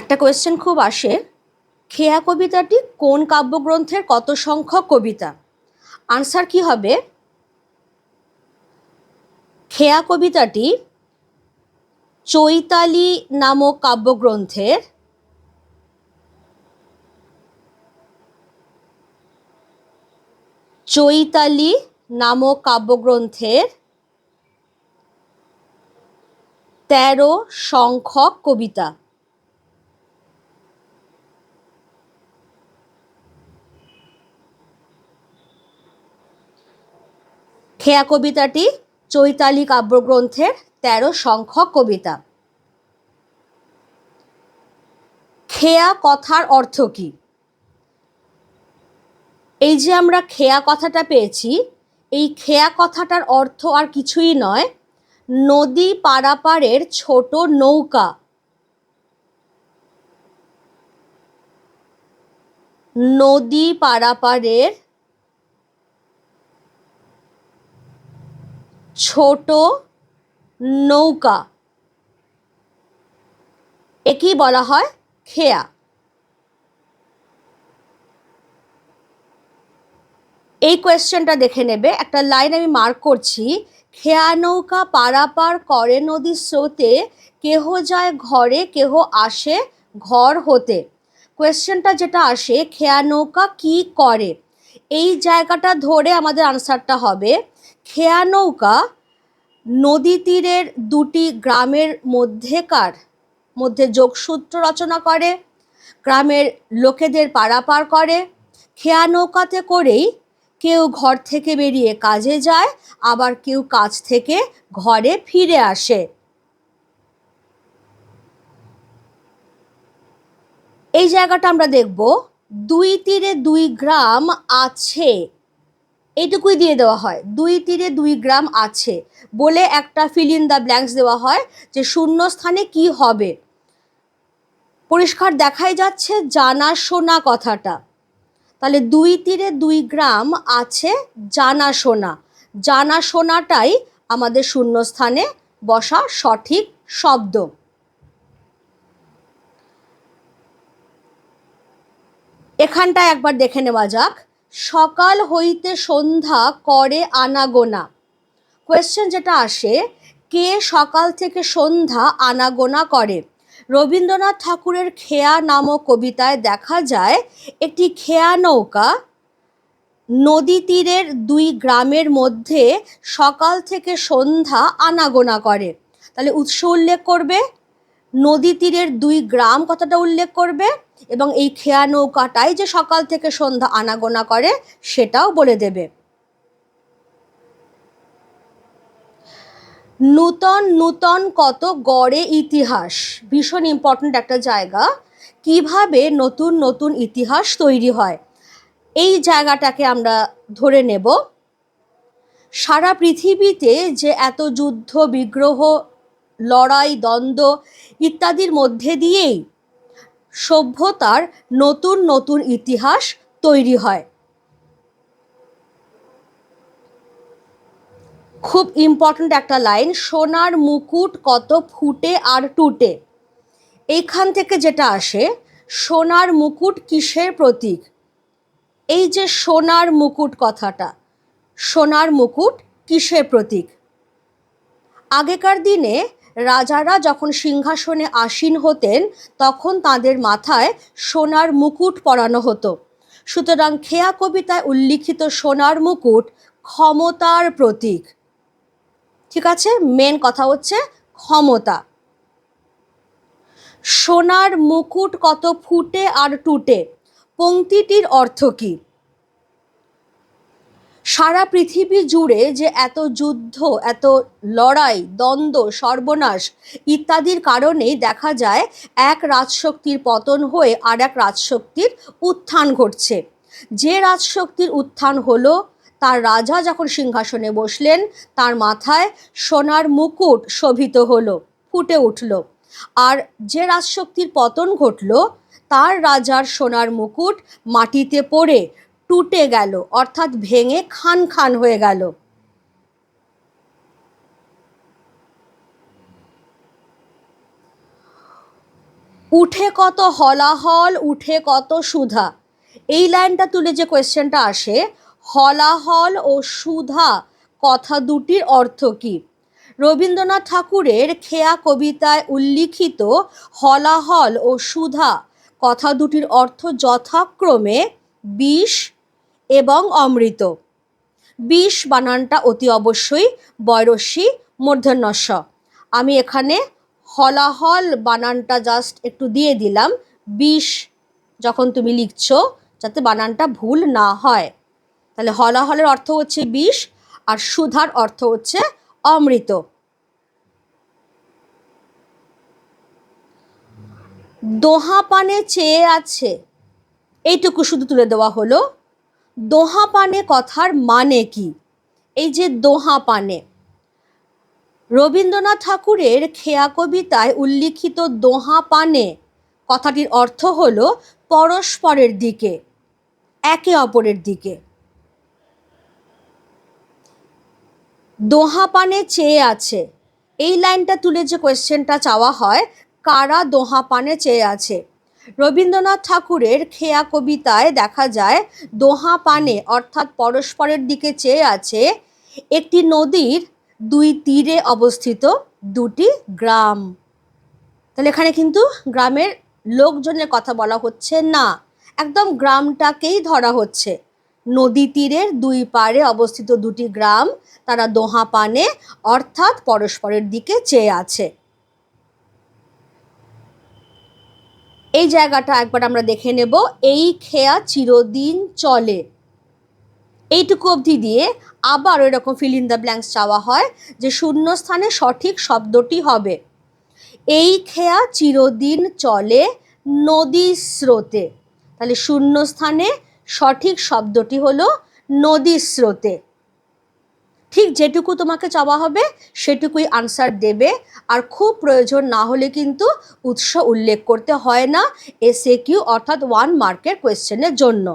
একটা কোয়েশ্চেন খুব আসে, খেয়া কবিতাটি কোন কাব্যগ্রন্থের কত সংখ্যক কবিতা? আনসার কি হবে? খেয়া কবিতাটি চৈতালি নামক কাব্যগ্রন্থের চৈতালি নামক কাব্যগ্রন্থের 13 সংখ্যক কবিতা। খেয়া কবিতাটি চৈতালি কাব্যগ্রন্থের 13 সংখ্যক কবিতা। খেয়া কথার অর্থ কি? এই যে আমরা খেয়া কথাটা পেয়েছি, এই খেয়া কথাটার অর্থ আর কিছুই নয়, নদী পারাপারের ছোট নৌকা। নদী পারাপারের ছোট নৌকা, একেই বলা হয় খেয়া। এই কোয়েশ্চেনটা দেখে নেবে, একটা লাইন আমি মার্ক করছি, খেয়া নৌকা পারাপার করে নদীর স্রোতে, কেহ যায় ঘরে কেহ আসে ঘর হতে। কোয়েশ্চেনটা যেটা আসে, খেয়া নৌকা কি করে, এই জায়গাটা ধরে আমাদের আনসারটা হবে খেয়া নৌকা নদী তীরের দুটি গ্রামের মধ্যে যোগসূত্র রচনা করে, গ্রামের লোকেদের পারাপার করে। খেয়া নৌকাতে করেই কেউ ঘর থেকে বেরিয়ে কাজে যায়, আবার কেউ কাজ থেকে ঘরে ফিরে আসে। এই জায়গাটা আমরা দেখব, দুই তীরে দুই গ্রাম আছে, এইটুকুই দিয়ে দেওয়া হয়, দুই তীরে দুই গ্রাম আছে বলে একটা ফিল ইন দ্য ব্ল্যাঙ্কস দেওয়া হয় যে শূন্য স্থানে কি হবে। পরিষ্কার দেখাই যাচ্ছে জানাশোনা কথাটা, তাহলে দুই তীরে দুই গ্রাম আছে জানাশোনা, জানাশোনাটাই আমাদের শূন্যস্থানে বসা সঠিক শব্দ। এখানটায় একবার দেখে নেওয়া যাক, সকাল হইতে সন্ধ্যা করে আনাগোনা। কোয়েশ্চেন যেটা আসে, কে সকাল থেকে সন্ধ্যা আনাগোনা করে? রবীন্দ্রনাথ ঠাকুরের খেয়া নামক কবিতায় দেখা যায় একটি খেয়া নৌকা নদী তীরের দুই গ্রামের মধ্যে সকাল থেকে সন্ধ্যা আনাগোনা করে। তাহলে উৎস উল্লেখ করবে, নদী তীরের দুই গ্রাম কথাটা উল্লেখ করবে, এবং এই খেয়া নৌকাটাই যে সকাল থেকে সন্ধ্যা আনাগোনা করে সেটাও বলে দেবে। নূতন নূতন কত গড়ে ইতিহাস, ভীষণ ইম্পর্ট্যান্ট একটা জায়গা, কিভাবে নতুন নতুন ইতিহাস তৈরি হয় এই জায়গাটাকে আমরা ধরে নেব। সারা পৃথিবীতে যে এত যুদ্ধ বিগ্রহ লড়াই দ্বন্দ্ব ইত্যাদির মধ্যে দিয়েই সভ্যতার নতুন নতুন ইতিহাস তৈরি হয়। খুব ইম্পর্ট্যান্ট একটা লাইন, সোনার মুকুট কত ফুটে আর টুটে। এইখান থেকে যেটা আসে, সোনার মুকুট কিসের প্রতীক? এই যে সোনার মুকুট কথাটা, সোনার মুকুট কিসের প্রতীক? আগেকার দিনে রাজারা যখন সিংহাসনে আসীন হতেন তখন তাদের মাথায় সোনার মুকুট পরানো হতো, সুতরাং খেয়া কবিতায় উল্লিখিত সোনার মুকুট ক্ষমতার প্রতীক। ঠিক আছে, মেন কথা হচ্ছে ক্ষমতা। সোনার মুকুট কত ফুটে আর টুটে, পংক্তিটির অর্থ কি? সারা পৃথিবী জুড়ে যে এত যুদ্ধ এত লড়াই দ্বন্দ্ব সর্বনাশ ইত্যাদির কারণেই দেখা যায় এক রাজশক্তির পতন হয়ে আর এক রাজশক্তির উত্থান ঘটছে। যে রাজশক্তির উত্থান হলো, তার রাজা যখন সিংহাসনে বসলেন তার মাথায় সোনার মুকুট শোভিত হলো, ফুটে উঠল। আর যে রাজশক্তির পতন ঘটল, তার রাজার সোনার মুকুট মাটিতে পড়ে টুটে গেল, অর্থাৎ ভেঙে খান খান হয়ে গেল। উঠে কত হলাহল, উঠে কত সুধা। এই লাইনটা তুলে যে কোয়েশ্চেনটা আসে, হলাহল ও সুধা কথা দুটির অর্থ কী? রবীন্দ্রনাথ ঠাকুরের খেয়া কবিতায় উল্লিখিত হলাহল ও সুধা কথা দুটির অর্থ যথাক্রমে বিষ এবং অমৃত। বিষ বানানটা অতি অবশ্যই বয়রস্যি মূর্ধন্য ষ। আমি এখানে হলাহল বানানটা জাস্ট একটু দিয়ে দিলাম, বিষ যখন তুমি লিখছো যাতে বানানটা ভুল না হয়। তাহলে হলাহলের অর্থ হচ্ছে বিষ আর সুধার অর্থ হচ্ছে অমৃত। দোহা পানে চেয়ে আছে, এইটুকু শুধু তুলে দেওয়া হলো। দোহা পানে কথার মানে কি? এই যে দোহা পানে, রবীন্দ্রনাথ ঠাকুরের খেয়া কবিতায় উল্লিখিত দোহা পানে কথাটির অর্থ হলো পরস্পরের দিকে, একে অপরের দিকে। দোহা পানে চেয়ে আছে, এই লাইনটা তুলে যে কোয়েশ্চেনটা চাওয়া হয়, কারা দোহা পানে চেয়ে আছে? রবীন্দ্রনাথ ঠাকুরের খেয়া কবিতায় দেখা যায় দোহা পানে অর্থাৎ পরস্পরের দিকে চেয়ে আছে একটি নদীর দুই তীরে অবস্থিত দুটি গ্রাম। তাহলে এখানে কিন্তু গ্রামের লোকজনের কথা বলা হচ্ছে না, একদম গ্রামটাকেই ধরা হচ্ছে। নদী তীরের দুই পাড়ে অবস্থিত দুটি গ্রাম, তারা দোহা পানে অর্থাৎ পরস্পরের দিকে চেয়ে আছে। এই জায়গাটা একবার আমরা দেখে নেব, এই খেয়া চিরদিন চলে। এইটুকু অবধি দিয়ে আবার ওই রকম ফিল ইন দ্য ব্ল্যাঙ্কস চাওয়া হয় যে শূন্যস্থানে সঠিক শব্দটি হবে এই খেয়া চিরদিন চলে নদীর স্রোতে। তাহলে শূন্যস্থানে সঠিক শব্দটি হলো নদীর স্রোতে। ঠিক যেটুকু তোমাকে চাওয়া হবে সেটুকুই আনসার দেবে, আর খুব প্রয়োজন না হলে কিন্তু উৎস উল্লেখ করতে হয় না এসএকিউ অর্থাৎ 1 মার্কের কোয়েশ্চেনের জন্য।